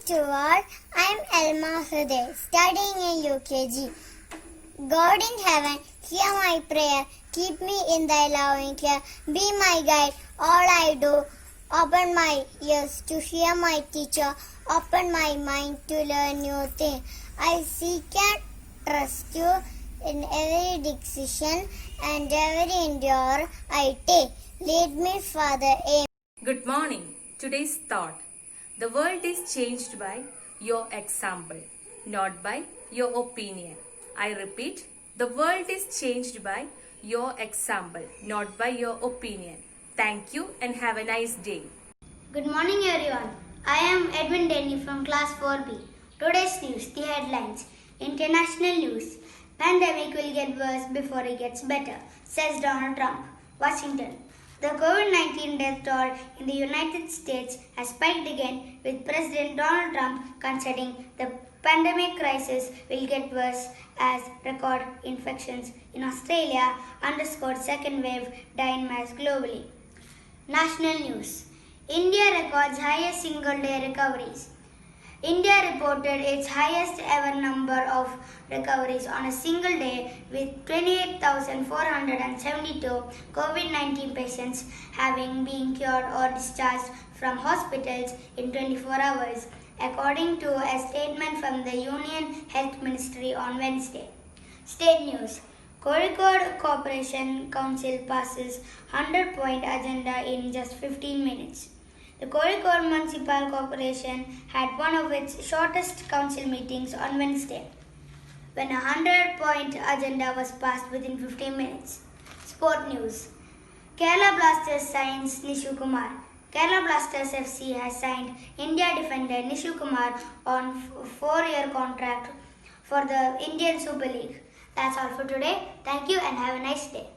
to all. I am Elma Hriday, studying in UKG. God in heaven, hear my prayer. Keep me in thy loving care. Be my guide, all I do. Open my ears to hear my teacher. Open my mind to learn new things. I seek and trust you in every decision and every endeavor I take. Lead me, Father. Amen. Good morning. Today's thought. The world is changed by your example, not by your opinion. I repeat, the world is changed by your example, not by your opinion. Thank you and have a nice day. Good morning everyone. I am Edwin Denny from class 4B. Today's news, the headlines. International news. Pandemic will get worse before it gets better, says Donald Trump. Washington. The COVID-19 death toll in the United States has spiked again, with President Donald Trump considering the pandemic crisis will get worse as record infections in Australia underscored second wave dying mass globally. National news. India records highest single-day recoveries. India reported its highest ever number of recoveries on a single day, with 28,472 COVID-19 patients having been cured or discharged from hospitals in 24 hours, according to a statement from the Union Health Ministry on Wednesday. State news. Kozhikode Corporation Council passes 100-point agenda in just 15 minutes. The Kozhikode Municipal Corporation had one of its shortest council meetings on Wednesday, when a 100-point agenda was passed within 15 minutes. Sport news. Kerala Blasters signs Nishu Kumar. Kerala Blasters FC has signed India defender Nishu Kumar on a 4-year contract for the Indian Super League. That's all for today. Thank you and have a nice day.